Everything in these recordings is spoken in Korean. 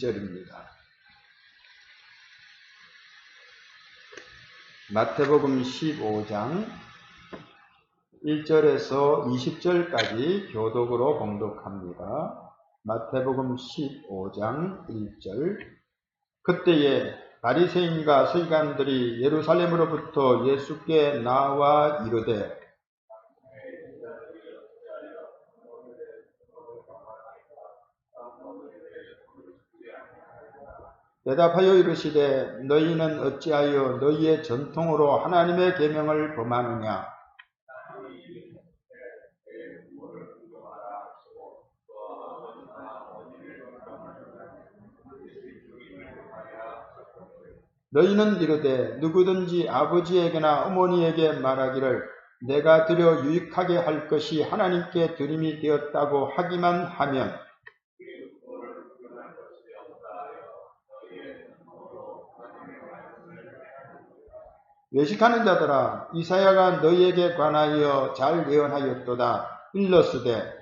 절입니다. 마태복음 15장 1절에서 20절까지 교독으로 봉독합니다. 마태복음 15장 1절. 그때에 바리새인과 서기관들이 예루살렘으로부터 예수께 나와 이르되 대답하여 이르시되 너희는 어찌하여 너희의 전통으로 하나님의 계명을 범하느냐? 너희는 이르되 누구든지 아버지에게나 어머니에게 말하기를 내가 드려 유익하게 할 것이 하나님께 드림이 되었다고 하기만 하면 외식하는 자들아, 이사야가 너희에게 관하여 잘 예언하였도다. 일러스되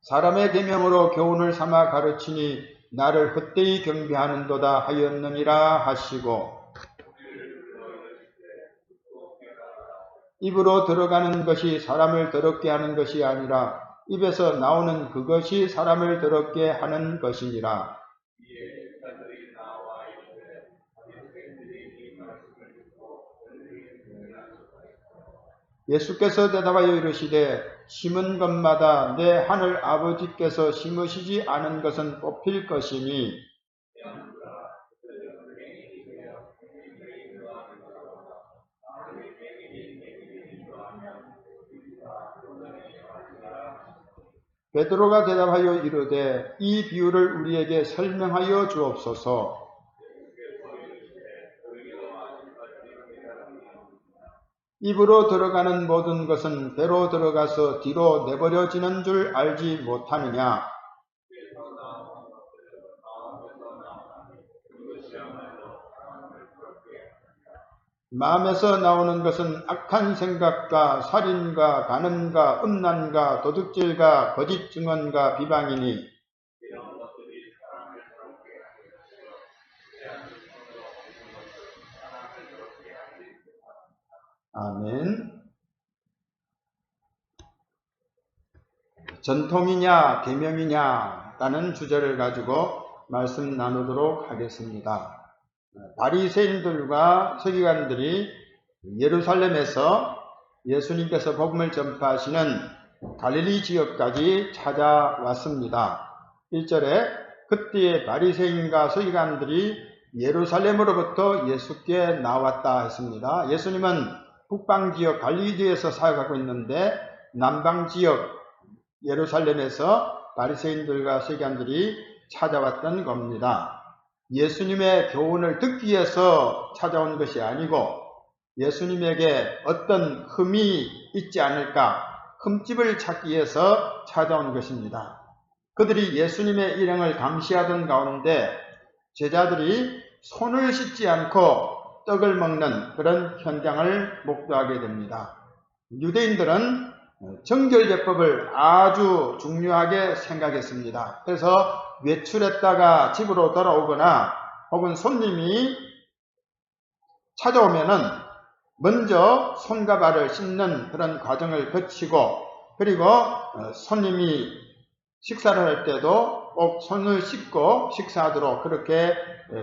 사람의 계명으로 교훈을 삼아 가르치니 나를 헛되이 경배하는도다 하였느니라 하시고, 입으로 들어가는 것이 사람을 더럽게 하는 것이 아니라 입에서 나오는 그것이 사람을 더럽게 하는 것이니라. 예수께서 대답하여 이르시되 심은 것마다 내 하늘 아버지께서 심으시지 않은 것은 뽑힐 것이니 베드로가 대답하여 이르되 이 비유를 우리에게 설명하여 주옵소서. 입으로 들어가는 모든 것은 배로 들어가서 뒤로 내버려지는 줄 알지 못하느냐? 마음에서 나오는 것은 악한 생각과 살인과 간음과 음란과 도둑질과 거짓 증언과 비방이니 아멘. 전통이냐 계명이냐 라는 주제를 가지고 말씀 나누도록 하겠습니다. 바리새인들과 서기관들이 예루살렘에서 예수님께서 복음을 전파하시는 갈릴리 지역까지 찾아왔습니다. 1절에 그때에 바리새인과 서기관들이 예루살렘으로부터 예수께 나왔다 했습니다. 예수님은 북방지역 갈릴리에서 사역하고 있는데 남방지역 예루살렘에서 바리새인들과 서기관들이 찾아왔던 겁니다. 예수님의 교훈을 듣기 위해서 찾아온 것이 아니고 예수님에게 어떤 흠이 있지 않을까, 흠집을 찾기 위해서 찾아온 것입니다. 그들이 예수님의 일행을 감시하던 가운데 제자들이 손을 씻지 않고 떡을 먹는 그런 현장을 목도하게 됩니다. 유대인들은 정결제법을 아주 중요하게 생각했습니다. 그래서 외출했다가 집으로 돌아오거나 혹은 손님이 찾아오면은 먼저 손과 발을 씻는 그런 과정을 거치고, 그리고 손님이 식사를 할 때도 꼭 손을 씻고 식사하도록 그렇게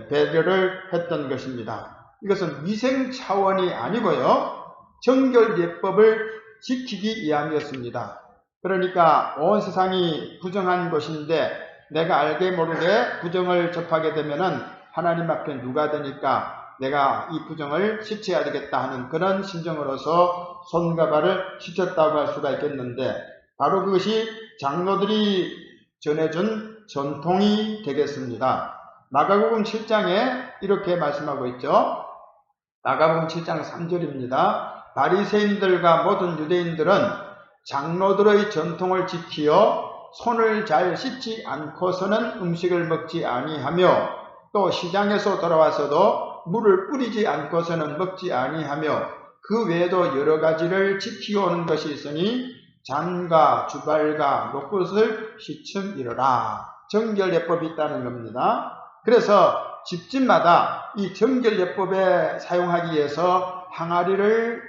배려를 했던 것입니다. 이것은 위생 차원이 아니고요, 정결예법을 지키기 위함이었습니다. 그러니까 온 세상이 부정한 곳인데 내가 알게 모르게 부정을 접하게 되면은 하나님 앞에 누가 되니까 내가 이 부정을 씻어야 되겠다 하는 그런 심정으로서 손과 발을 씻었다고 할 수가 있겠는데, 바로 그것이 장로들이 전해준 전통이 되겠습니다. 마가복음 7장에 이렇게 말씀하고 있죠. 마가복음 7장 3절입니다. 바리새인들과 모든 유대인들은 장로들의 전통을 지키어 손을 잘 씻지 않고서는 음식을 먹지 아니하며 또 시장에서 돌아와서도 물을 뿌리지 않고서는 먹지 아니하며 그 외에도 여러 가지를 지키어오는 것이 있으니 잔과 주발과 녹것을 씻음이러라. 정결예법이 있다는 겁니다. 그래서 집집마다 이 정결예법에 사용하기 위해서 항아리를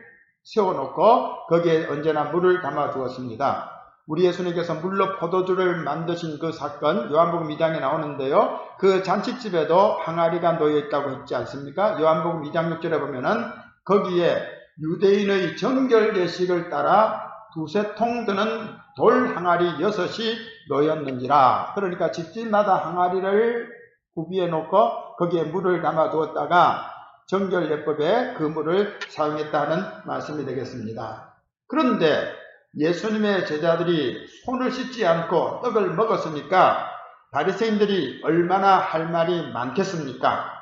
세워놓고 거기에 언제나 물을 담아 두었습니다. 우리 예수님께서 물로 포도주를 만드신 그 사건 요한복음 2장에 나오는데요. 그 잔치집에도 항아리가 놓여 있다고 했지 않습니까? 요한복음 2장 6절에 보면은 거기에 유대인의 정결 예식을 따라 두세 통 드는 돌 항아리 6이 놓였는지라. 그러니까 집집마다 항아리를 구비해 놓고 거기에 물을 담아 두었다가 정결예법에 그 물을 사용했다는 말씀이 되겠습니다. 그런데 예수님의 제자들이 손을 씻지 않고 떡을 먹었으니까 바리새인들이 얼마나 할 말이 많겠습니까?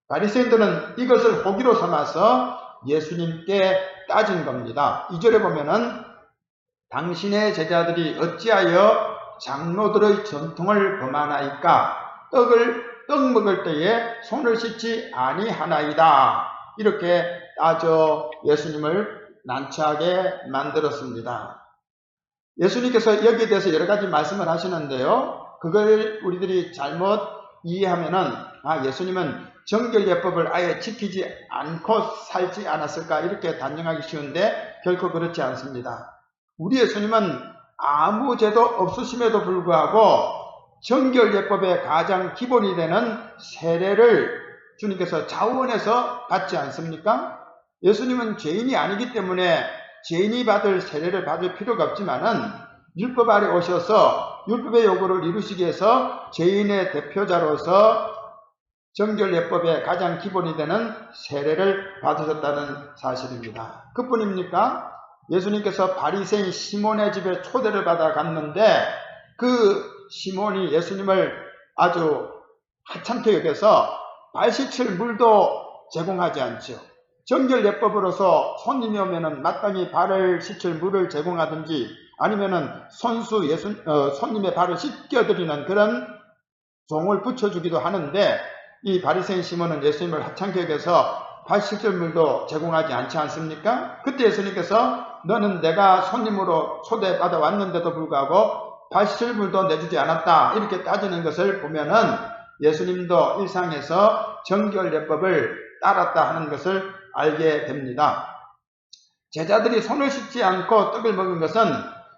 바리새인들은 이것을 호기로 삼아서 예수님께 따진 겁니다. 2절에 보면은 당신의 제자들이 어찌하여 장로들의 전통을 범하나이까? 떡 먹을 때에 손을 씻지 아니하나이다. 이렇게 따져 예수님을 난처하게 만들었습니다. 예수님께서 여기에 대해서 여러 가지 말씀을 하시는데요. 그걸 우리들이 잘못 이해하면은 예수님은 정결예법을 아예 지키지 않고 살지 않았을까 이렇게 단정하기 쉬운데 결코 그렇지 않습니다. 우리 예수님은 아무 죄도 없으심에도 불구하고 정결예법의 가장 기본이 되는 세례를 주님께서 자원해서 받지 않습니까? 예수님은 죄인이 아니기 때문에 죄인이 받을 세례를 받을 필요가 없지만은 율법 아래 오셔서 율법의 요구를 이루시기 위해서 죄인의 대표자로서 정결예법의 가장 기본이 되는 세례를 받으셨다는 사실입니다. 그뿐입니까? 예수님께서 바리새인 시몬의 집에 초대를 받아 갔는데 그 시몬이 예수님을 아주 하찮게 여겨서 발 씻을 물도 제공하지 않죠. 정결예법으로서 손님이 오면은 마땅히 발을 씻을 물을 제공하든지 아니면은 손님의 발을 씻겨드리는 그런 종을 붙여주기도 하는데 이 바리새인 시몬은 예수님을 하찮게 여겨서 발 씻을 물도 제공하지 않지 않습니까? 그때 예수님께서 너는 내가 손님으로 초대받아 왔는데도 불구하고 발 씻을 물도 내주지 않았다 이렇게 따지는 것을 보면은 예수님도 일상에서 정결예법을 따랐다 하는 것을 알게 됩니다. 제자들이 손을 씻지 않고 떡을 먹은 것은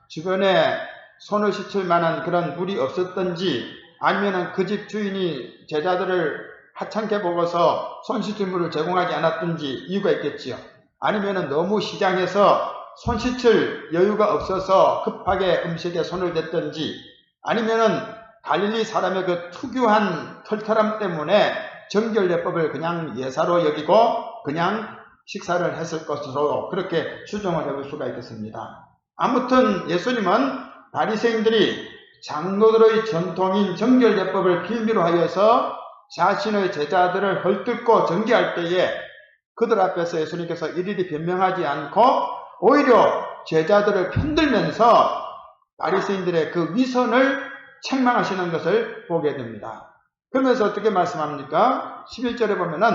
주변에 손을 씻을 만한 그런 물이 없었던지 아니면 그 집 주인이 제자들을 하찮게 보고서 손 씻을 물을 제공하지 않았던지 이유가 있겠지요. 아니면 너무 시장에서 손 씻을 여유가 없어서 급하게 음식에 손을 댔던지 아니면은 갈릴리 사람의 그 특유한 털털함 때문에 정결예법을 그냥 예사로 여기고 그냥 식사를 했을 것으로 그렇게 추정을 해볼 수가 있겠습니다. 아무튼 예수님은 바리새인들이 장로들의 전통인 정결예법을 빌미로 하여서 자신의 제자들을 헐뜯고 정죄할 때에 그들 앞에서 예수님께서 일일이 변명하지 않고 오히려 제자들을 편들면서 바리새인들의 그 위선을 책망하시는 것을 보게 됩니다. 그러면서 어떻게 말씀합니까? 11절에 보면은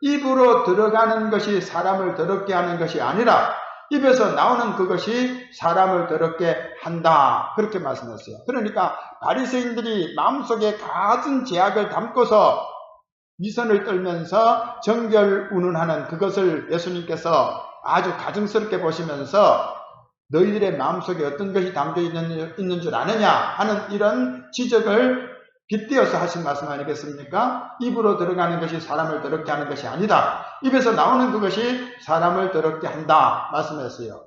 입으로 들어가는 것이 사람을 더럽게 하는 것이 아니라 입에서 나오는 그것이 사람을 더럽게 한다. 그렇게 말씀했어요. 그러니까 바리새인들이 마음속에 갖은 죄악을 담고서 위선을 떨면서 정결 운운하는 그것을 예수님께서 아주 가증스럽게 보시면서 너희들의 마음속에 어떤 것이 담겨 있는 줄 아느냐 하는 이런 지적을 빗대어서 하신 말씀 아니겠습니까? 입으로 들어가는 것이 사람을 더럽게 하는 것이 아니다. 입에서 나오는 그것이 사람을 더럽게 한다 말씀했어요.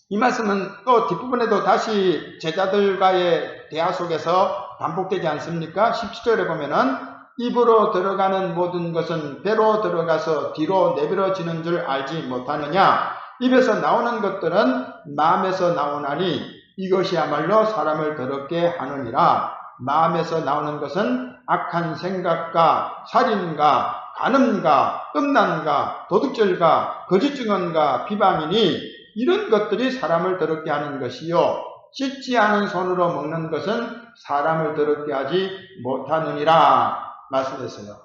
이 말씀은 또 뒷부분에도 다시 제자들과의 대화 속에서 반복되지 않습니까? 17절에 보면은 입으로 들어가는 모든 것은 배로 들어가서 뒤로 내버려지는 줄 알지 못하느냐? 입에서 나오는 것들은 마음에서 나오나니 이것이야말로 사람을 더럽게 하느니라. 마음에서 나오는 것은 악한 생각과 살인과 간음과 음란과 도둑질과 거짓 증언과 비방이니 이런 것들이 사람을 더럽게 하는 것이요 씻지 않은 손으로 먹는 것은 사람을 더럽게 하지 못하느니라 말씀했어요.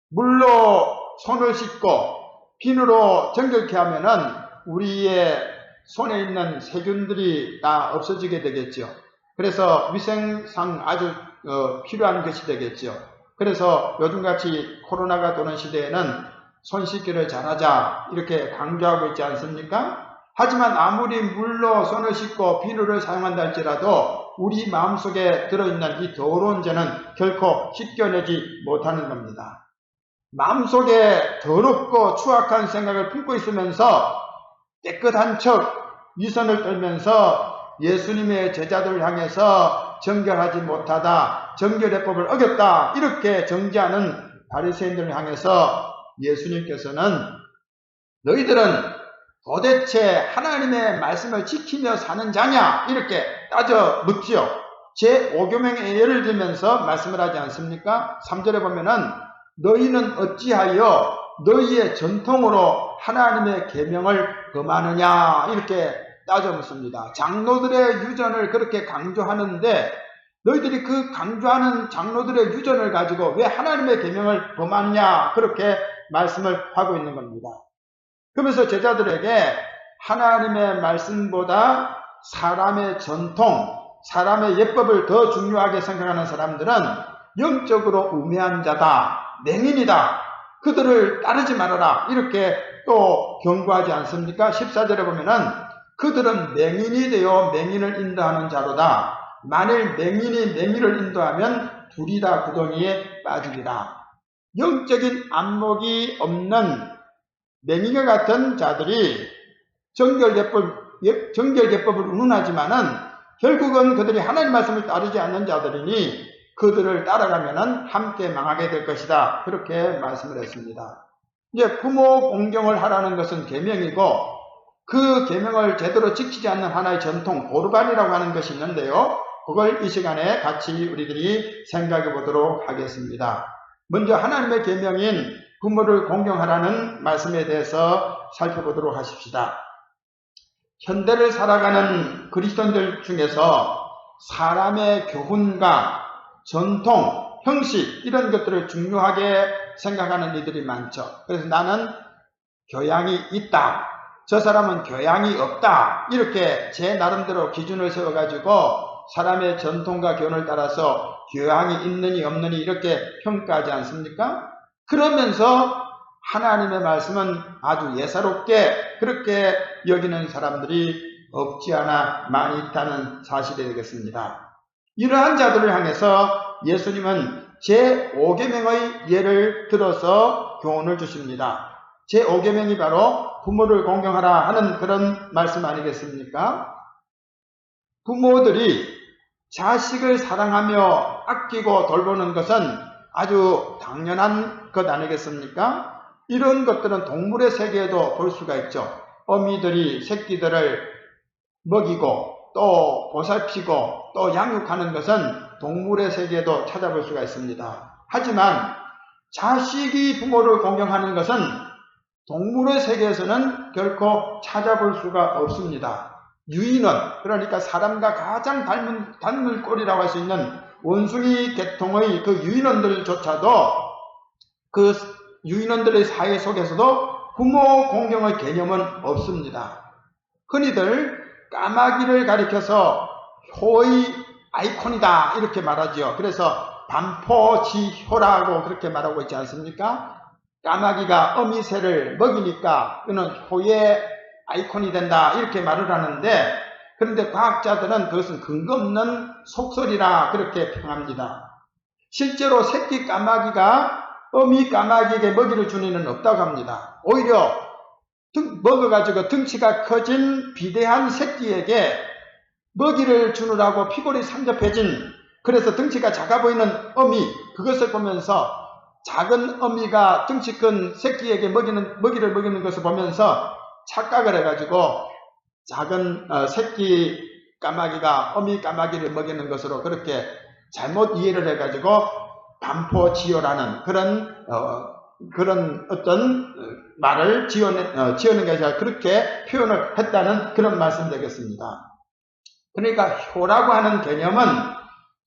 물로 손을 씻고 비누로 정결케 하면은 우리의 손에 있는 세균들이 다 없어지게 되겠죠. 그래서 위생상 아주 필요한 것이 되겠죠. 그래서 요즘같이 코로나가 도는 시대에는 손 씻기를 잘하자 이렇게 강조하고 있지 않습니까? 하지만 아무리 물로 손을 씻고 비누를 사용한다 할지라도 우리 마음속에 들어있는 이 더러운 죄는 결코 씻겨내지 못하는 겁니다. 마음속에 더럽고 추악한 생각을 품고 있으면서 깨끗한 척 위선을 떨면서 예수님의 제자들을 향해서 정결하지 못하다, 정결의 법을 어겼다 이렇게 정죄하는 바리새인들을 향해서 예수님께서는 너희들은 도대체 하나님의 말씀을 지키며 사는 자냐 이렇게 따져 묻지요. 제5계명의 예를 들면서 말씀을 하지 않습니까? 3절에 보면은 너희는 어찌하여 너희의 전통으로 하나님의 계명을 범하느냐 이렇게 따져 묻습니다. 장로들의 유전을 그렇게 강조하는데 너희들이 그 강조하는 장로들의 유전을 가지고 왜 하나님의 계명을 범하느냐 그렇게 말씀을 하고 있는 겁니다. 그러면서 제자들에게 하나님의 말씀보다 사람의 전통, 사람의 예법을 더 중요하게 생각하는 사람들은 영적으로 우매한 자다, 맹인이다, 그들을 따르지 말아라 이렇게 또 경고하지 않습니까? 14절에 보면은 그들은 맹인이 되어 맹인을 인도하는 자로다. 만일 맹인이 맹인을 인도하면 둘이 다 구덩이에 빠지리라. 영적인 안목이 없는 맹인과 같은 자들이 정결예법을 운운하지만은 결국은 그들이 하나님 말씀을 따르지 않는 자들이니 그들을 따라가면은 함께 망하게 될 것이다. 그렇게 말씀을 했습니다. 이제 부모 공경을 하라는 것은 계명이고 그 계명을 제대로 지키지 않는 하나의 전통, 고르반이라고 하는 것이 있는데요. 그걸 이 시간에 같이 우리들이 생각해 보도록 하겠습니다. 먼저 하나님의 계명인 부모를 공경하라는 말씀에 대해서 살펴보도록 하십시다. 현대를 살아가는 그리스도인들 중에서 사람의 교훈과 전통, 형식 이런 것들을 중요하게 생각하는 이들이 많죠. 그래서 나는 교양이 있다, 저 사람은 교양이 없다 이렇게 제 나름대로 기준을 세워가지고 사람의 전통과 교훈을 따라서 교양이 있느니 없느니 이렇게 평가하지 않습니까? 그러면서 하나님의 말씀은 아주 예사롭게 그렇게 여기는 사람들이 없지 않아 많이 있다는 사실이 되겠습니다. 이러한 자들을 향해서 예수님은 제5계명의 예를 들어서 교훈을 주십니다. 제5계명이 바로 부모를 공경하라 하는 그런 말씀 아니겠습니까? 부모들이 자식을 사랑하며 아끼고 돌보는 것은 아주 당연한 것 아니겠습니까? 이런 것들은 동물의 세계에도 볼 수가 있죠. 어미들이 새끼들을 먹이고 또 보살피고 또 양육하는 것은 동물의 세계에도 찾아볼 수가 있습니다. 하지만 자식이 부모를 공경하는 것은 동물의 세계에서는 결코 찾아볼 수가 없습니다. 유인원, 그러니까 사람과 가장 닮은 꼴이라고 할 수 있는 원숭이 계통의 그 유인원들조차도 그 유인원들의 사회 속에서도 부모 공경의 개념은 없습니다. 흔히들 까마귀를 가리켜서 효의 아이콘이다 이렇게 말하죠. 그래서 반포지효라고 그렇게 말하고 있지 않습니까? 까마귀가 어미새를 먹이니까 그는 효의 아이콘이 된다 이렇게 말을 하는데, 그런데 과학자들은 그것은 근거 없는 속설이라 그렇게 평합니다. 실제로 새끼 까마귀가 어미 까마귀에게 먹이를 주는 일은 없다고 합니다. 오히려 먹어가지고 덩치가 커진 비대한 새끼에게 먹이를 주느라고 피골이 상접해진, 그래서 덩치가 작아 보이는 어미, 그것을 보면서 작은 어미가 덩치 큰 새끼에게 먹이를 먹이는 것을 보면서 착각을 해가지고 작은 새끼 까마귀가 어미 까마귀를 먹이는 것으로 그렇게 잘못 이해를 해가지고 반포지효라는 그런 어떤 말을 지어낸 것이 아니라 그렇게 표현을 했다는 그런 말씀 되겠습니다. 그러니까 효라고 하는 개념은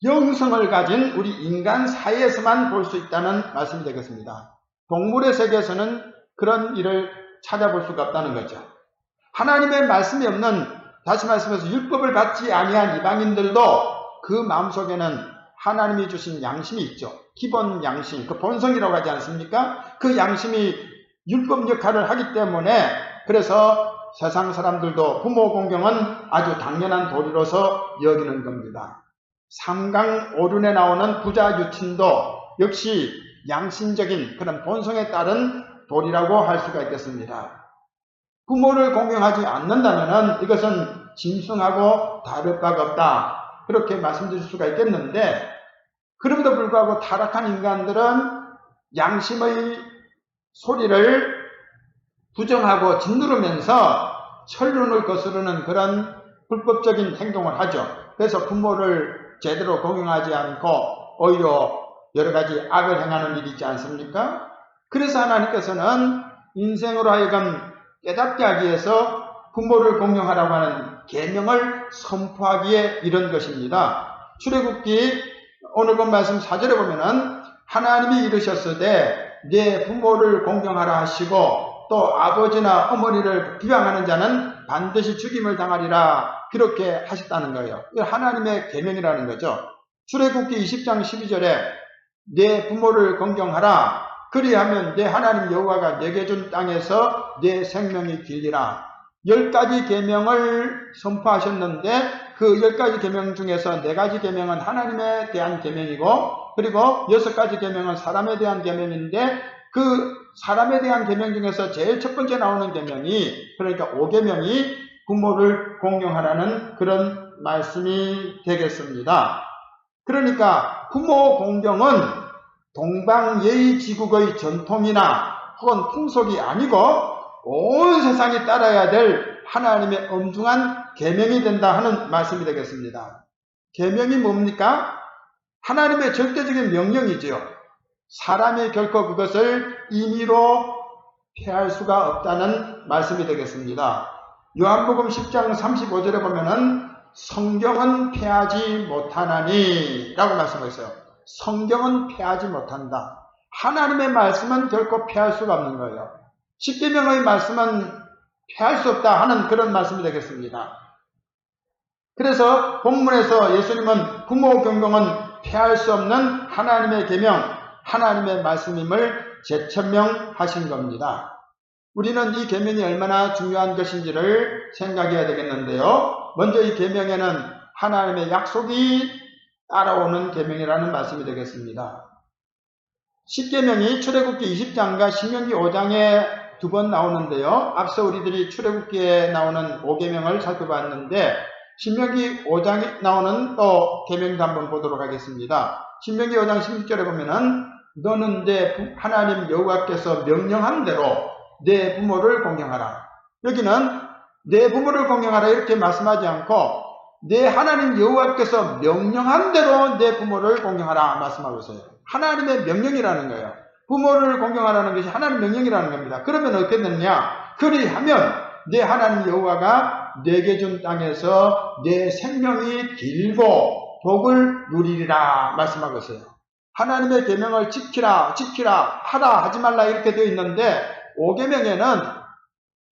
영성을 가진 우리 인간 사이에서만 볼 수 있다는 말씀이 되겠습니다. 동물의 세계에서는 그런 일을 찾아볼 수가 없다는 거죠. 하나님의 말씀이 없는, 다시 말씀해서 율법을 받지 아니한 이방인들도 그 마음속에는 하나님이 주신 양심이 있죠. 기본 양심, 그 본성이라고 하지 않습니까? 그 양심이 율법 역할을 하기 때문에, 그래서 세상 사람들도 부모 공경은 아주 당연한 도리로서 여기는 겁니다. 삼강오륜에 나오는 부자 유친도 역시 양심적인 그런 본성에 따른 도리라고 할 수가 있겠습니다. 부모를 공경하지 않는다면 이것은 짐승하고 다를 바가 없다, 그렇게 말씀드릴 수가 있겠는데, 그럼에도 불구하고 타락한 인간들은 양심의 소리를 부정하고 짓누르면서 천륜을 거스르는 그런 불법적인 행동을 하죠. 그래서 부모를 제대로 공경하지 않고 오히려 여러 가지 악을 행하는 일이 있지 않습니까? 그래서 하나님께서는 인생으로 하여금 깨닫게 하기 위해서 부모를 공경하라고 하는 계명을 선포하기에 이런 것입니다. 출애굽기 오늘 본 말씀 4절에 보면은 하나님이 이르셨으되 네 부모를 공경하라 하시고 또 아버지나 어머니를 비방하는 자는 반드시 죽임을 당하리라, 그렇게 하셨다는 거예요. 하나님의 계명이라는 거죠. 출애굽기 20장 12절에 네 부모를 공경하라, 그리하면 내 하나님 여호와가 내게 준 땅에서 내 생명이 길리라. 10가지 계명을 선포하셨는데 그 10가지 계명 중에서 4가지 계명은 하나님에 대한 계명이고, 그리고 6가지 계명은 사람에 대한 계명인데, 그 사람에 대한 계명 중에서 제일 첫 번째 나오는 계명이, 그러니까 5계명이 부모를 공경하라는 그런 말씀이 되겠습니다. 그러니까 부모 공경은 동방예의지국의 전통이나 혹은 풍속이 아니고 온 세상이 따라야 될 하나님의 엄중한 계명이 된다 하는 말씀이 되겠습니다. 계명이 뭡니까? 하나님의 절대적인 명령이지요. 사람이 결코 그것을 임의로 폐할 수가 없다는 말씀이 되겠습니다. 요한복음 10장 35절에 보면은 성경은 폐하지 못하나니 라고 말씀하셨어요. 성경은 폐하지 못한다. 하나님의 말씀은 결코 폐할 수가 없는 거예요. 십계명의 말씀은 폐할 수 없다 하는 그런 말씀이 되겠습니다. 그래서 본문에서 예수님은 부모 경경은 폐할 수 없는 하나님의 계명, 하나님의 말씀임을 재천명하신 겁니다. 우리는 이 계명이 얼마나 중요한 것인지를 생각해야 되겠는데요. 먼저 이 계명에는 하나님의 약속이 따라오는 계명이라는 말씀이 되겠습니다. 십계명이 출애굽기 20장과 신명기 5장에 2번 나오는데요. 앞서 우리들이 출애굽기에 나오는 5계명을 살펴봤는데 신명기 5장에 나오는 또 계명도 한번 보도록 하겠습니다. 신명기 5장 16절에 보면은 너는 내 하나님 여호와께서 명령한 대로 내 부모를 공경하라. 여기는 내 부모를 공경하라 이렇게 말씀하지 않고 내 하나님 여호와께서 명령한 대로 내 부모를 공경하라 말씀하고 있어요. 하나님의 명령이라는 거예요. 부모를 공경하라는 것이 하나님 명령이라는 겁니다. 그러면 어떻게 되느냐? 그리하면 내 하나님 여호와가 내게 준 땅에서 내 생명이 길고 복을 누리리라 말씀하고 있어요. 하나님의 계명을 지키라 하라 하지 말라 이렇게 되어 있는데 5계명에는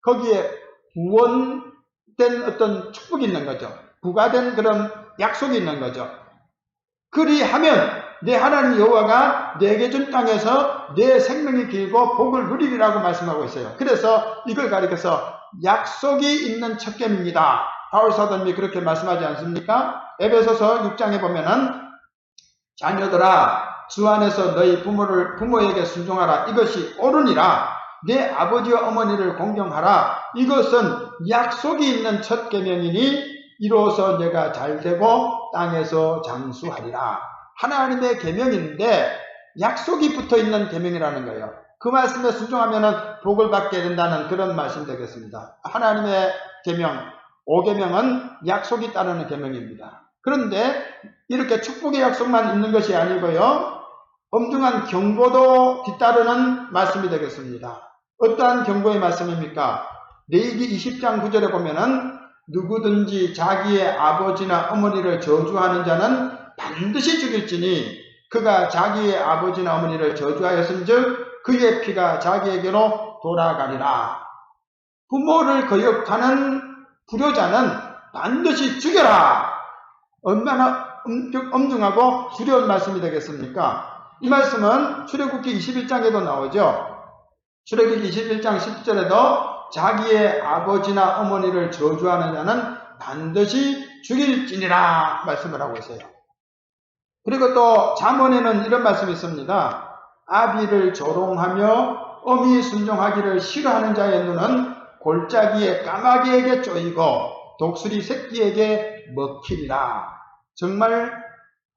거기에 구원된 어떤 축복이 있는 거죠. 부과된 그런 약속이 있는 거죠. 그리하면 내 하나님 여호와가 내게 준 땅에서 내 생명이 길고 복을 누리리라고 말씀하고 있어요. 그래서 이걸 가리켜서 약속이 있는 첫 계명이다. 바울 사도님이 그렇게 말씀하지 않습니까? 에베소서 6장에 보면은 자녀들아 주 안에서 너희 부모에게 순종하라. 이것이 옳으니라. 내 아버지와 어머니를 공경하라. 이것은 약속이 있는 첫 계명이니 이로써 내가 잘되고 땅에서 장수하리라. 하나님의 계명인데 약속이 붙어있는 계명이라는 거예요. 그 말씀에 순종하면 복을 받게 된다는 그런 말씀 되겠습니다. 하나님의 계명 5계명은 약속이 따르는 계명입니다. 그런데 이렇게 축복의 약속만 있는 것이 아니고요. 엄중한 경고도 뒤따르는 말씀이 되겠습니다. 어떠한 경고의 말씀입니까? 레위기 20장 9절에 보면은 누구든지 자기의 아버지나 어머니를 저주하는 자는 반드시 죽일지니 그가 자기의 아버지나 어머니를 저주하였은즉 그의 피가 자기에게로 돌아가리라. 부모를 거역하는 불효자는 반드시 죽여라. 얼마나 엄중하고 두려운 말씀이 되겠습니까? 이 말씀은 출애굽기 21장에도 나오죠. 출애굽기 21장 10절에도 자기의 아버지나 어머니를 저주하는 자는 반드시 죽일지니라 말씀을 하고 있어요. 그리고 또 잠언에는 이런 말씀이 있습니다. 아비를 조롱하며 어미 순종하기를 싫어하는 자의 눈은 골짜기에 까마귀에게 쪼이고 독수리 새끼에게 먹히리라. 정말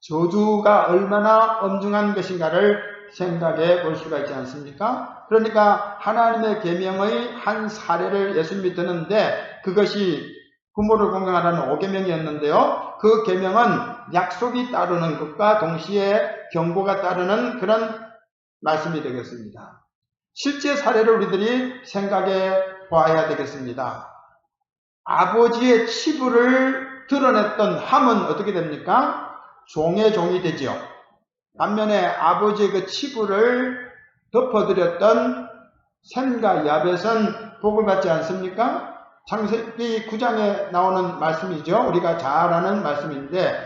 저주가 얼마나 엄중한 것인가를 생각해 볼 수가 있지 않습니까? 그러니까 하나님의 계명의 한 사례를 예수님이 드는데 그것이 부모를 공경하라는 5계명이었는데요. 그 계명은 약속이 따르는 것과 동시에 경고가 따르는 그런 말씀이 되겠습니다. 실제 사례를 우리들이 생각해 보아야 되겠습니다. 아버지의 치부를 드러냈던 함은 어떻게 됩니까? 종의 종이 되지요. 반면에 아버지의 그 치부를 덮어드렸던 셈과 야벳은 복을 받지 않습니까? 창세기 9장에 나오는 말씀이죠. 우리가 잘 아는 말씀인데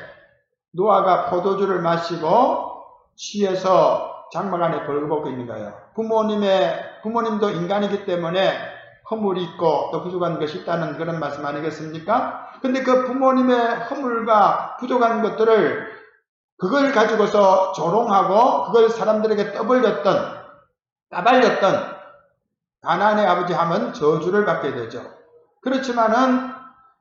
노아가 포도주를 마시고 취해서 장막 안에 벌거벗고 있는 거예요. 부모님도 인간이기 때문에 허물이 있고 또 부족한 것이 있다는 그런 말씀 아니겠습니까? 근데 그 부모님의 허물과 부족한 것들을 그걸 가지고서 조롱하고 그걸 사람들에게 까발렸던 가나안의 아버지 함은 저주를 받게 되죠. 그렇지만은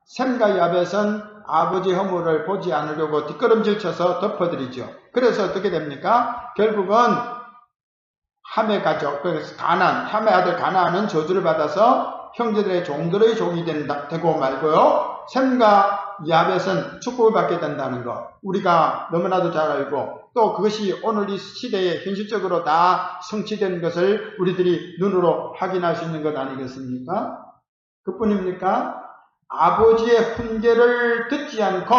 셈과 야벳은 아버지 허물을 보지 않으려고 뒷걸음질 쳐서 덮어드리죠. 그래서 어떻게 됩니까? 결국은 함의 가족, 그래서 함의 아들 가나안은 저주를 받아서 형제들의 종들의 종이 되고 말고요. 셈과 야벳은 축복을 받게 된다는 것. 우리가 너무나도 잘 알고 또 그것이 오늘 이 시대에 현실적으로 다 성취된 것을 우리들이 눈으로 확인할 수 있는 것 아니겠습니까? 그뿐입니까? 아버지의 훈계를 듣지 않고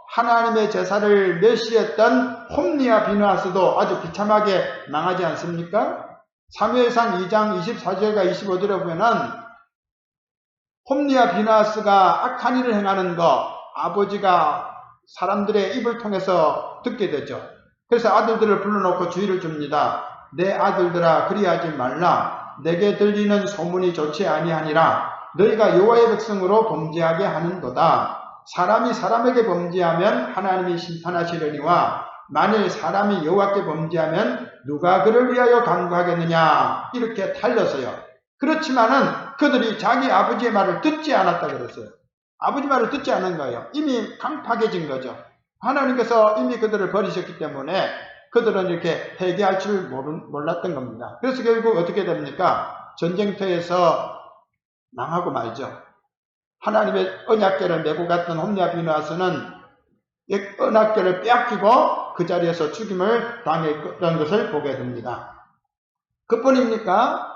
하나님의 제사를 멸시했던 홈리와 비느하스도 아주 비참하게 망하지 않습니까? 사무엘상 2장 24절과 25절에 보면은 홈리와 비느하스가 악한 일을 행하는 거 아버지가 사람들의 입을 통해서 듣게 되죠. 그래서 아들들을 불러놓고 주의를 줍니다. 내 아들들아 그리하지 말라. 내게 들리는 소문이 좋지 아니하니라. 너희가 여호와의 백성으로 범죄하게 하는도다. 사람이 사람에게 범죄하면 하나님이 심판하시려니와 만일 사람이 여호와께 범죄하면 누가 그를 위하여 간구하겠느냐 이렇게 달렸어요. 그렇지만은 그들이 자기 아버지의 말을 듣지 않았다 그랬어요. 아버지 말을 듣지 않은 거예요. 이미 강팍해진 거죠. 하나님께서 이미 그들을 버리셨기 때문에 그들은 이렇게 회개할 줄 몰랐던 겁니다. 그래서 결국 어떻게 됩니까? 전쟁터에서 망하고 말죠. 하나님의 언약궤를 메고 갔던 홈리와 비느하스는 언약궤를 빼앗기고 그 자리에서 죽임을 당했던 것을 보게 됩니다. 그뿐입니까?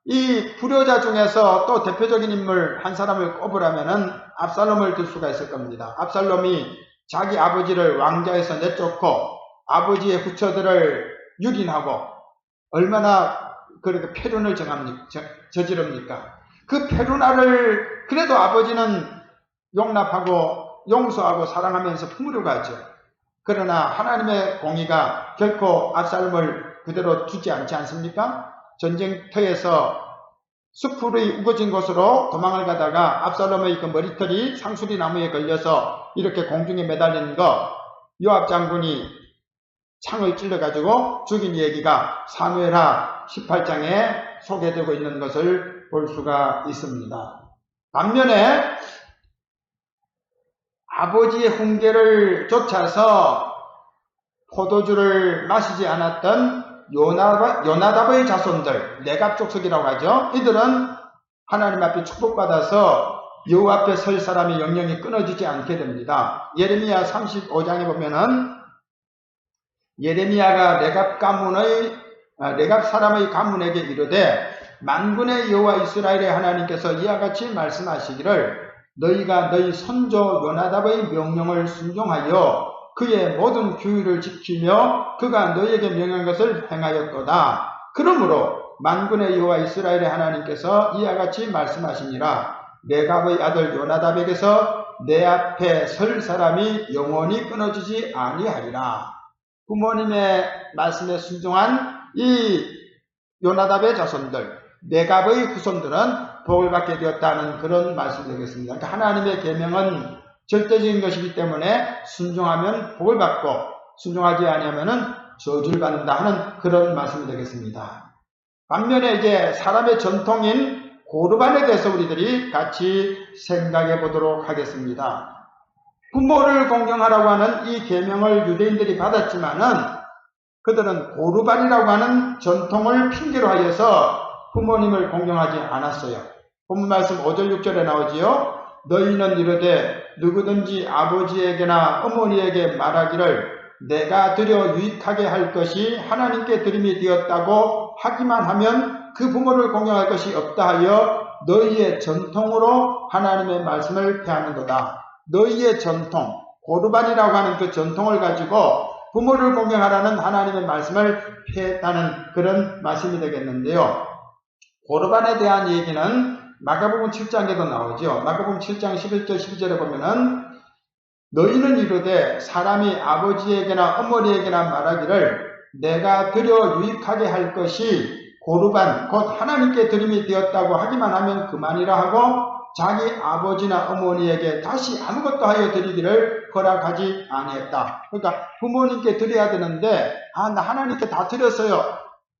이 불효자 중에서 또 대표적인 인물 한 사람을 꼽으라면은 압살롬을 들 수가 있을 겁니다. 압살롬이 자기 아버지를 왕좌에서 내쫓고 아버지의 후처들을 유린하고 얼마나 그렇게 패륜을 저지릅니까? 그 패륜아를 그래도 아버지는 용납하고 용서하고 사랑하면서 품으려 가죠. 그러나 하나님의 공의가 결코 압살롬을 그대로 두지 않지 않습니까? 전쟁터에서 숲풀이 우거진 곳으로 도망을 가다가 압살롬의 그 머리털이 상수리 나무에 걸려서 이렇게 공중에 매달리는 거 요압 장군이 창을 찔러가지고 죽인 얘기가 사무엘하 18장에 소개되고 있는 것을 볼 수가 있습니다. 반면에 아버지의 훈계를 쫓아서 포도주를 마시지 않았던 요나답의 자손들, 내갑 족속이라고 하죠. 이들은 하나님 앞에 축복받아서 여호와 앞에 설 사람이 영영이 끊어지지 않게 됩니다. 예레미야 35장에 보면은 예레미야가 레갑 사람의 가문에게 이르되 만군의 여호와 이스라엘의 하나님께서 이와 같이 말씀하시기를 너희가 너희 선조 요나답의 명령을 순종하여 그의 모든 규율을 지키며 그가 너희에게 명한 것을 행하였도다. 그러므로 만군의 여호와 이스라엘의 하나님께서 이와 같이 말씀하시니라. 레갑의 아들 요나답에게서 내 앞에 설 사람이 영원히 끊어지지 아니하리라. 부모님의 말씀에 순종한 이 요나답의 자손들, 레갑의 후손들은 복을 받게 되었다는 그런 말씀이 되겠습니다. 그러니까 하나님의 계명은 절대적인 것이기 때문에 순종하면 복을 받고 순종하지 아니하면 저주를 받는다 하는 그런 말씀이 되겠습니다. 반면에 이제 사람의 전통인 고르반에 대해서 우리들이 같이 생각해 보도록 하겠습니다. 부모를 공경하라고 하는 이 계명을 유대인들이 받았지만은 그들은 고르반이라고 하는 전통을 핑계로 하여서 부모님을 공경하지 않았어요. 본문 말씀 5절 6절에 나오지요. 너희는 이르되 누구든지 아버지에게나 어머니에게 말하기를 내가 드려 유익하게 할 것이 하나님께 드림이 되었다고 하기만 하면 그 부모를 공경할 것이 없다 하여 너희의 전통으로 하나님의 말씀을 폐하는도다. 너희의 전통, 고르반이라고 하는 그 전통을 가지고 부모를 공경하라는 하나님의 말씀을 폐했다는 그런 말씀이 되겠는데요. 고르반에 대한 얘기는 마가복음 7장에도 나오죠. 마가복음 7장 11절 12절에 보면은 너희는 이르되 사람이 아버지에게나 어머니에게나 말하기를 내가 드려 유익하게 할 것이 고르반 곧 하나님께 드림이 되었다고 하기만 하면 그만이라 하고 자기 아버지나 어머니에게 다시 아무것도 하여 드리기를 허락하지 아니했다. 그러니까 부모님께 드려야 되는데 나 하나님께 다 드렸어요.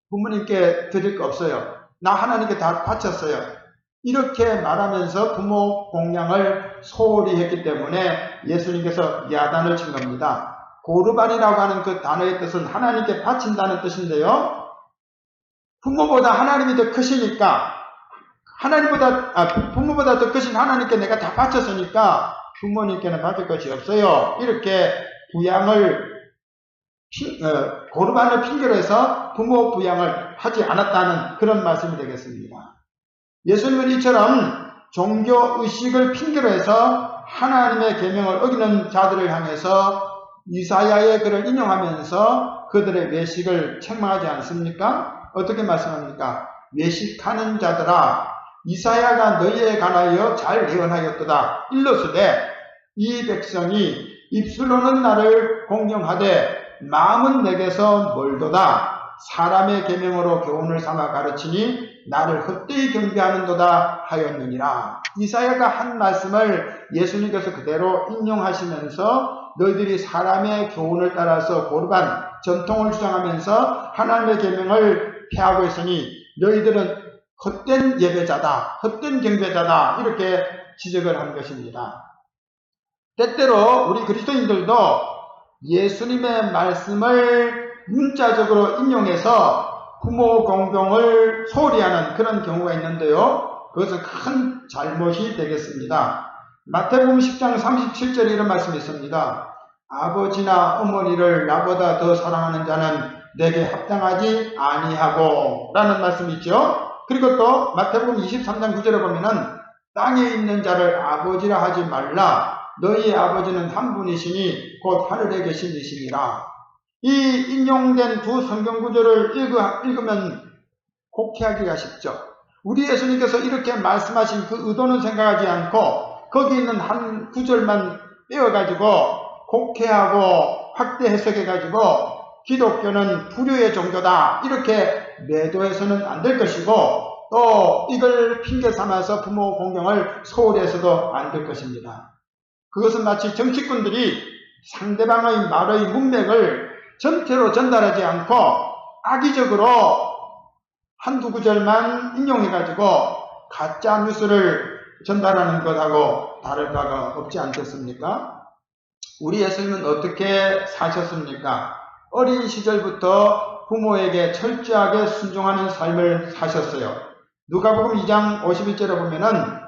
부모님께 드릴 거 없어요. 나 하나님께 다 바쳤어요. 이렇게 말하면서 부모 공양을 소홀히 했기 때문에 예수님께서 야단을 친 겁니다. 고르반이라고 하는 그 단어의 뜻은 하나님께 바친다는 뜻인데요. 부모보다 하나님이 더 크시니까 부모보다 더 크신 하나님께 내가 다 바쳤으니까 부모님께는 바칠 것이 없어요. 이렇게 고르반을 핑계로 해서 부모 부양을 하지 않았다는 그런 말씀이 되겠습니다. 예수님은 이처럼 종교의식을 핑계로 해서 하나님의 계명을 어기는 자들을 향해서 이사야의 글을 인용하면서 그들의 외식을 책망하지 않습니까? 어떻게 말씀합니까? 외식하는 자들아 이사야가 너희에 관하여 잘 예언하였도다. 일러스되 이 백성이 입술로는 나를 공경하되 마음은 내게서 멀도다. 사람의 계명으로 교훈을 삼아 가르치니 나를 헛되이 경배하는도다 하였느니라. 이사야가 한 말씀을 예수님께서 그대로 인용하시면서 너희들이 사람의 교훈을 따라서 고르반 전통을 주장하면서 하나님의 계명을 폐하고 있으니 너희들은 헛된 예배자다, 헛된 경배자다 이렇게 지적을 한 것입니다. 때때로 우리 그리스도인들도 예수님의 말씀을 문자적으로 인용해서 부모 공경을 소홀히 하는 그런 경우가 있는데요. 그것은 큰 잘못이 되겠습니다. 마태복음 10장 37절에 이런 말씀이 있습니다. 아버지나 어머니를 나보다 더 사랑하는 자는 내게 합당하지 아니하고 라는 말씀이 있죠. 그리고 또 마태복음 23장 9절에 보면은 땅에 있는 자를 아버지라 하지 말라. 너희의 아버지는 한 분이시니 곧 하늘에 계신 이시니라. 이 인용된 두 성경 구절을 읽으면 곡해하기가 쉽죠. 우리 예수님께서 이렇게 말씀하신 그 의도는 생각하지 않고 거기 있는 한 구절만 빼어가지고 곡해하고 확대 해석해가지고 기독교는 불효의 종교다 이렇게 매도해서는 안 될 것이고 또 이걸 핑계 삼아서 부모 공경을 소홀히 해서도 안 될 것입니다. 그것은 마치 정치꾼들이 상대방의 말의 문맥을 전체로 전달하지 않고 악의적으로 한두 구절만 인용해가지고 가짜 뉴스를 전달하는 것하고 다를 바가 없지 않겠습니까? 우리 예수님은 어떻게 사셨습니까? 어린 시절부터 부모에게 철저하게 순종하는 삶을 사셨어요. 누가복음 2장 51절에 보면은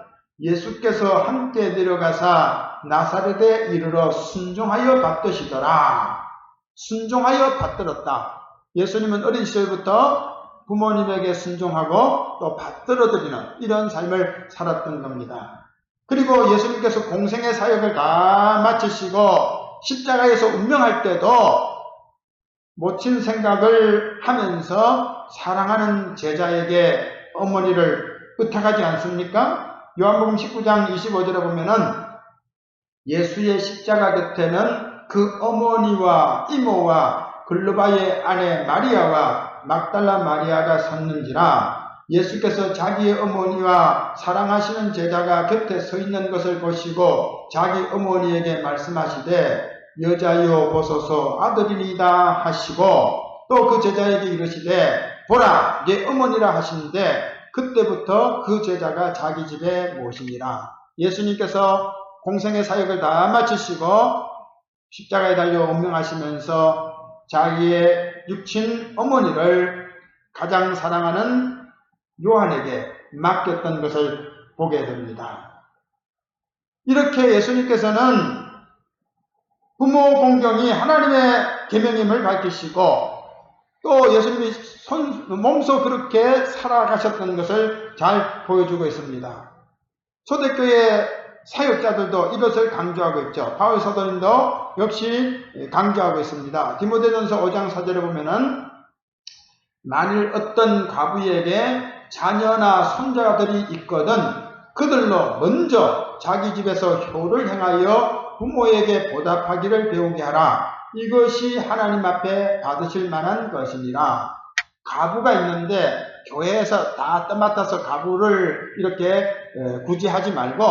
예수께서 함께 내려가사 나사렛에 이르러 순종하여 받드시더라. 순종하여 받들었다. 예수님은 어린 시절부터 부모님에게 순종하고 또 받들어드리는 이런 삶을 살았던 겁니다. 그리고 예수님께서 공생의 사역을 다 마치시고 십자가에서 운명할 때도 모친 생각을 하면서 사랑하는 제자에게 어머니를 의탁하지 않습니까? 요한복음 19장 25절에 보면은 예수의 십자가 곁에는 그 어머니와 이모와 글로바의 아내 마리아와 막달라 마리아가 섰는지라. 예수께서 자기의 어머니와 사랑하시는 제자가 곁에 서 있는 것을 보시고 자기 어머니에게 말씀하시되 여자여 보소서 아들이니이다 하시고 또 그 제자에게 이르시되 보라 네 어머니라 하시는데 그때부터 그 제자가 자기 집에 모시니라. 예수님께서 공생의 사역을 다 마치시고 십자가에 달려 운명하시면서 자기의 육친 어머니를 가장 사랑하는 요한에게 맡겼던 것을 보게 됩니다. 이렇게 예수님께서는 부모 공경이 하나님의 계명임을 밝히시고 또 예수님이 몸소 그렇게 살아가셨던 것을 잘 보여주고 있습니다. 초대교회 사역자들도 이것을 강조하고 있죠. 바울 사도님도 역시 강조하고 있습니다. 디모데전서 5장 4절에 보면은 만일 어떤 과부에게 자녀나 손자들이 있거든 그들로 먼저 자기 집에서 효를 행하여 부모에게 보답하기를 배우게 하라. 이것이 하나님 앞에 받으실 만한 것이니라. 과부가 있는데 교회에서 다 떠맡아서 과부를 이렇게 굳이 하지 말고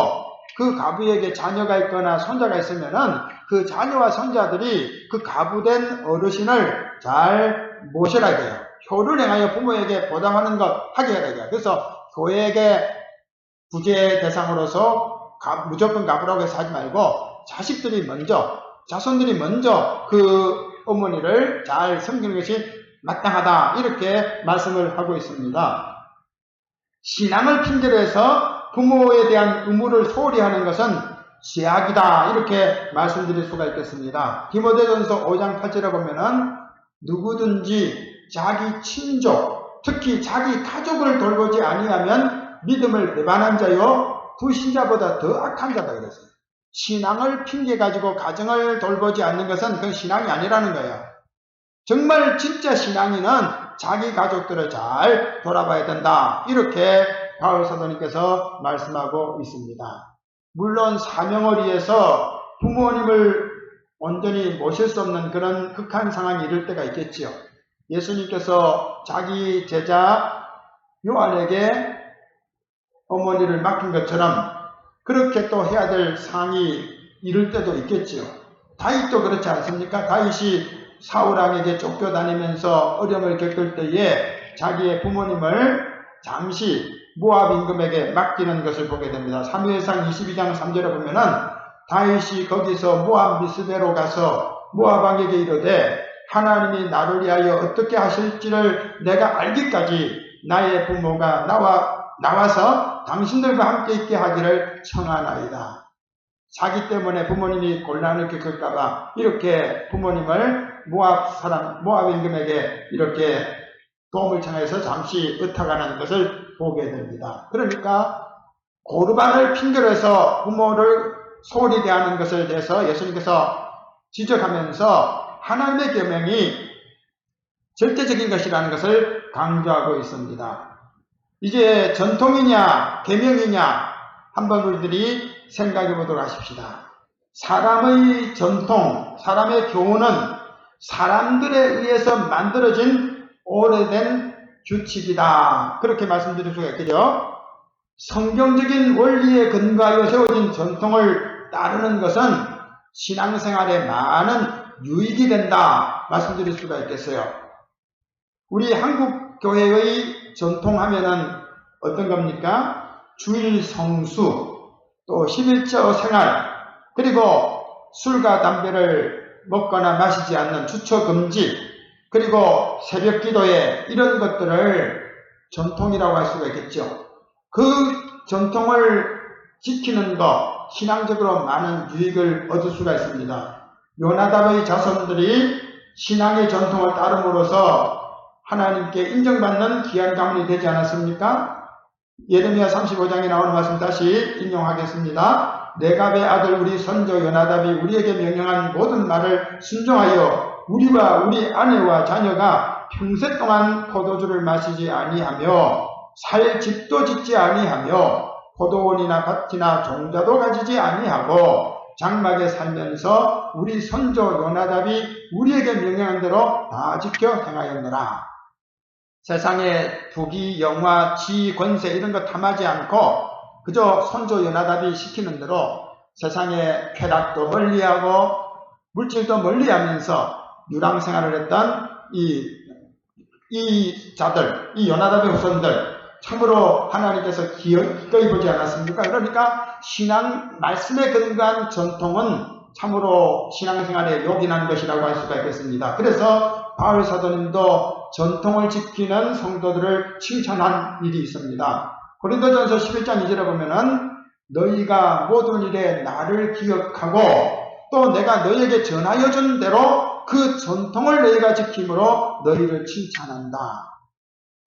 그 과부에게 자녀가 있거나 손자가 있으면은 그 자녀와 손자들이 그 과부된 어르신을 잘 모셔야 돼요. 효를 행하여 부모에게 보답하는 것 하게 해야 돼요. 그래서 교회에게 구제 대상으로서 무조건 과부라고 해서 하지 말고 자식들이 먼저, 자손들이 먼저 그 어머니를 잘 섬기는 것이 마땅하다. 이렇게 말씀을 하고 있습니다. 신앙을 핑계로 해서 부모에 대한 의무를 소홀히 하는 것은 죄악이다. 이렇게 말씀드릴 수가 있겠습니다. 디모데전서 5장 8절에 보면은 누구든지 자기 친족, 특히 자기 가족을 돌보지 아니하면 믿음을 배반한 자요 불신자보다 더 악한 자다 그랬어요. 신앙을 핑계 가지고 가정을 돌보지 않는 것은 그건 신앙이 아니라는 거예요. 정말 진짜 신앙인은 자기 가족들을 잘 돌아봐야 된다. 이렇게 바울 사도님께서 말씀하고 있습니다. 물론 사명을 위해서 부모님을 온전히 모실 수 없는 그런 극한 상황이 이를 때가 있겠지요. 예수님께서 자기 제자 요한에게 어머니를 맡긴 것처럼 그렇게 또 해야 될 상황이 이를 때도 있겠지요. 다윗도 그렇지 않습니까? 다윗이 사울왕에게 쫓겨다니면서 어려움을 겪을 때에 자기의 부모님을 잠시 모압 임금에게 맡기는 것을 보게 됩니다. 사무엘상 22장 3절에 보면은 다윗이 거기서 모압 미스베로 가서 모압 왕에게 이르되 하나님이 나를 위하여 어떻게 하실지를 내가 알기까지 나의 부모가 나와서 당신들과 함께 있게 하기를 청하나이다. 자기 때문에 부모님이 곤란을 겪을까봐 이렇게 부모님을 모압 임금에게 이렇게 도움을 청해서 잠시 의탁하는 것을 보게 됩니다. 그러니까 고르반을 핑계로 해서 부모를 소홀히 대하는 것을 대해서 예수님께서 지적하면서 하나님의 계명이 절대적인 것이라는 것을 강조하고 있습니다. 이제 전통이냐 계명이냐 한번 우리들이 생각해 보도록 하십시다. 사람의 전통, 사람의 교훈은 사람들에 의해서 만들어진 오래된 규칙이다. 그렇게 말씀드릴 수가 있겠죠. 성경적인 원리에 근거하여 세워진 전통을 따르는 것은 신앙생활에 많은 유익이 된다. 말씀드릴 수가 있겠어요. 우리 한국 교회의 전통하면은 어떤 겁니까? 주일 성수, 또 11조 생활, 그리고 술과 담배를 먹거나 마시지 않는 주초 금지, 그리고 새벽 기도회 이런 것들을 전통이라고 할 수가 있겠죠. 그 전통을 지키는 것, 신앙적으로 많은 유익을 얻을 수가 있습니다. 요나답의 자손들이 신앙의 전통을 따름으로써 하나님께 인정받는 귀한 가문이 되지 않았습니까? 예레미야 35장에 나오는 말씀 다시 인용하겠습니다. 네갑의 아들 우리 선조 요나답이 우리에게 명령한 모든 말을 순종하여 우리와 우리 아내와 자녀가 평생 동안 포도주를 마시지 아니하며 살 집도 짓지 아니하며 포도원이나 밭이나 종자도 가지지 아니하고 장막에 살면서 우리 선조 요나답이 우리에게 명령한 대로 다 지켜 행하였노라. 세상의 부귀, 영화, 지, 권세 이런 거 탐하지 않고 그저 선조 요나답이 시키는 대로 세상의 쾌락도 멀리하고 물질도 멀리하면서 유랑생활을 했던 이 자들, 이 요나답의 후손들 참으로 하나님께서 기꺼이 보지 않았습니까? 그러니까 신앙 말씀에 근거한 전통은 참으로 신앙생활에 요긴한 것이라고 할 수가 있겠습니다. 그래서 바울 사도님도 전통을 지키는 성도들을 칭찬한 일이 있습니다. 고린도전서 11장 2절에 보면은 너희가 모든 일에 나를 기억하고 또 내가 너희에게 전하여 준 대로 그 전통을 너희가 지킴으로 너희를 칭찬한다.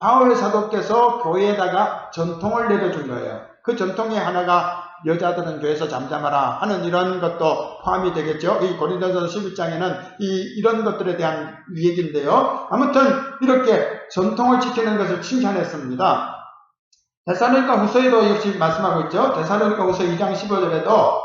바울 사도께서 교회에다가 전통을 내려준 거예요. 그 전통의 하나가 여자들은 교회에서 잠잠하라 하는 이런 것도 포함이 되겠죠. 이 고린도전서 11장에는 이런 것들에 대한 얘기인데요. 아무튼 이렇게 전통을 지키는 것을 칭찬했습니다. 데살로니가 후서에도 역시 말씀하고 있죠. 데살로니가 후서 2장 15절에도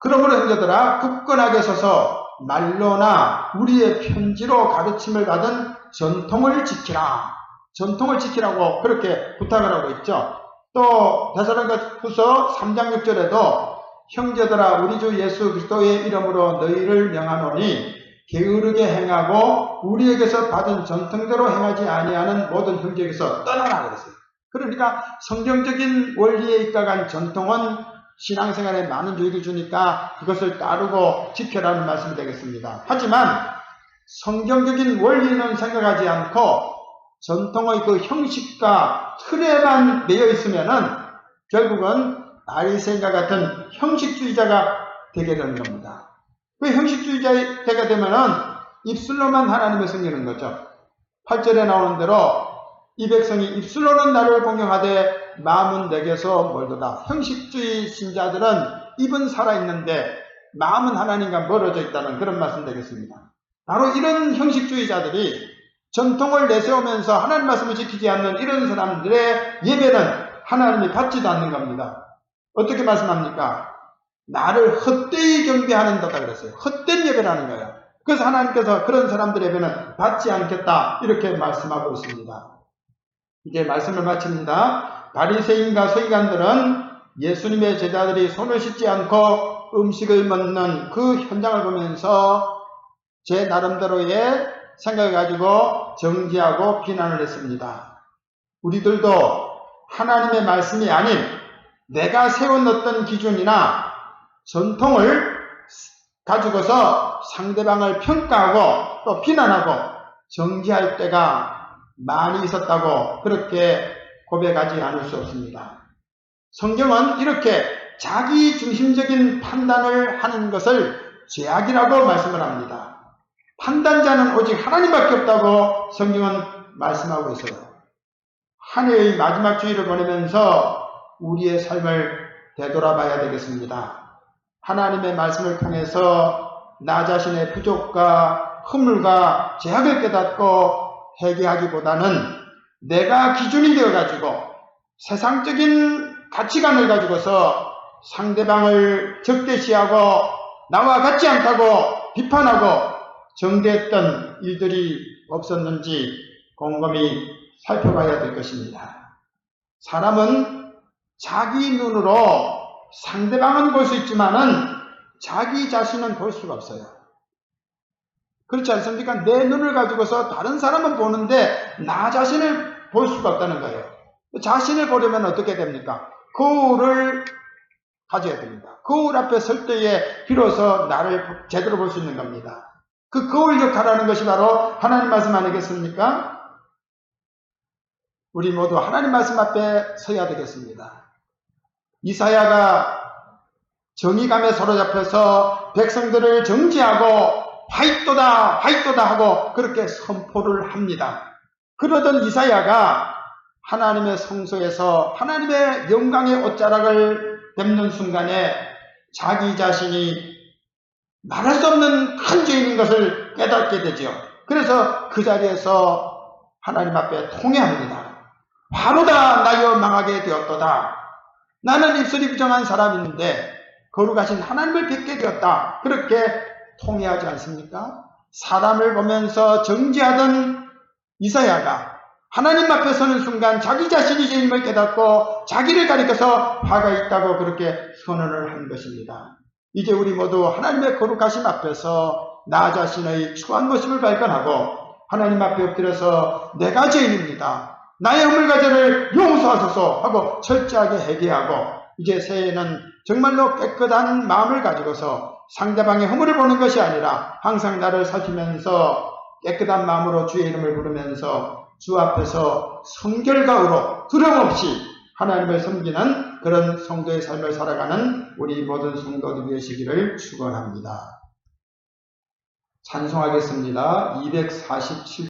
그러므로 형제들아 굳건하게 서서 말로나 우리의 편지로 가르침을 받은 전통을 지키라. 전통을 지키라고 그렇게 부탁을 하고 있죠. 또 데살로니가 후서 3장 6절에도 형제들아 우리 주 예수 그리스도의 이름으로 너희를 명하노니 게으르게 행하고 우리에게서 받은 전통대로 행하지 아니하는 모든 형제에게서 떠나라 그랬어요. 그러니까 성경적인 원리에 입각한 전통은 신앙생활에 많은 유익을 주니까 그것을 따르고 지켜라는 말씀이 되겠습니다. 하지만 성경적인 원리는 생각하지 않고 전통의 그 형식과 틀에만 매여 있으면은 결국은 바리새인과 같은 형식주의자가 되게 되는 겁니다. 그 형식주의자가 되면은 입술로만 하나님을 섬기는 거죠. 8절에 나오는 대로 이 백성이 입술로는 나를 공경하되 마음은 내게서 멀도다. 형식주의 신자들은 입은 살아있는데 마음은 하나님과 멀어져 있다는 그런 말씀 되겠습니다. 바로 이런 형식주의자들이 전통을 내세우면서 하나님 말씀을 지키지 않는 이런 사람들의 예배는 하나님이 받지도 않는 겁니다. 어떻게 말씀합니까? 나를 헛되이 경배하는다 그랬어요. 헛된 예배라는 거예요. 그래서 하나님께서 그런 사람들의 예배는 받지 않겠다 이렇게 말씀하고 있습니다. 이제 말씀을 마칩니다. 바리새인과 서기관들은 예수님의 제자들이 손을 씻지 않고 음식을 먹는 그 현장을 보면서 제 나름대로의 생각을 가지고 정죄하고 비난을 했습니다. 우리들도 하나님의 말씀이 아닌 내가 세운 어떤 기준이나 전통을 가지고서 상대방을 평가하고 또 비난하고 정죄할 때가 많이 있었다고 그렇게 고백하지 않을 수 없습니다. 성경은 이렇게 자기 중심적인 판단을 하는 것을 죄악이라고 말씀을 합니다. 판단자는 오직 하나님밖에 없다고 성경은 말씀하고 있어요. 한 해의 마지막 주일을 보내면서 우리의 삶을 되돌아봐야 되겠습니다. 하나님의 말씀을 통해서 나 자신의 부족과 허물과 죄악을 깨닫고 회개하기보다는 내가 기준이 되어가지고 세상적인 가치관을 가지고서 상대방을 적대시하고 나와 같지 않다고 비판하고 정죄했던 일들이 없었는지 곰곰이 살펴봐야 될 것입니다. 사람은 자기 눈으로 상대방은 볼 수 있지만은 자기 자신은 볼 수가 없어요. 그렇지 않습니까? 내 눈을 가지고서 다른 사람은 보는데 나 자신을 볼 수가 없다는 거예요. 자신을 보려면 어떻게 됩니까? 거울을 가져야 됩니다. 거울 앞에 설 때에 비로소 나를 제대로 볼 수 있는 겁니다. 그 거울 역할하는 것이 바로 하나님 말씀 아니겠습니까? 우리 모두 하나님 말씀 앞에 서야 되겠습니다. 이사야가 정의감에 사로잡혀서 백성들을 정죄하고 화이토다 화이토다 하고 그렇게 선포를 합니다. 그러던 이사야가 하나님의 성소에서 하나님의 영광의 옷자락을 뵙는 순간에 자기 자신이 말할 수 없는 큰 죄인인 것을 깨닫게 되지요. 그래서 그 자리에서 하나님 앞에 통회합니다. 바로다 나여 망하게 되었도다. 나는 입술이 부정한 사람인데 거룩하신 하나님을 뵙게 되었다. 그렇게 통회하지 않습니까? 사람을 보면서 정죄하던 이사야가 하나님 앞에 서는 순간 자기 자신이 죄인임을 깨닫고 자기를 가리켜서 화가 있다고 그렇게 선언을 한 것입니다. 이제 우리 모두 하나님의 거룩하심 앞에서 나 자신의 추한 모습을 발견하고 하나님 앞에 엎드려서 내가 죄인입니다. 나의 허물과제를 용서하소서 하고 철저하게 회개하고 이제 새해에는 정말로 깨끗한 마음을 가지고서 상대방의 허물을 보는 것이 아니라 항상 나를 살피면서 깨끗한 마음으로 주의 이름을 부르면서 주 앞에서 성결가으로 두려움 없이 하나님을 섬기는 그런 성도의 삶을 살아가는 우리 모든 성도들이 되시기를 축원합니다. 찬송하겠습니다. 247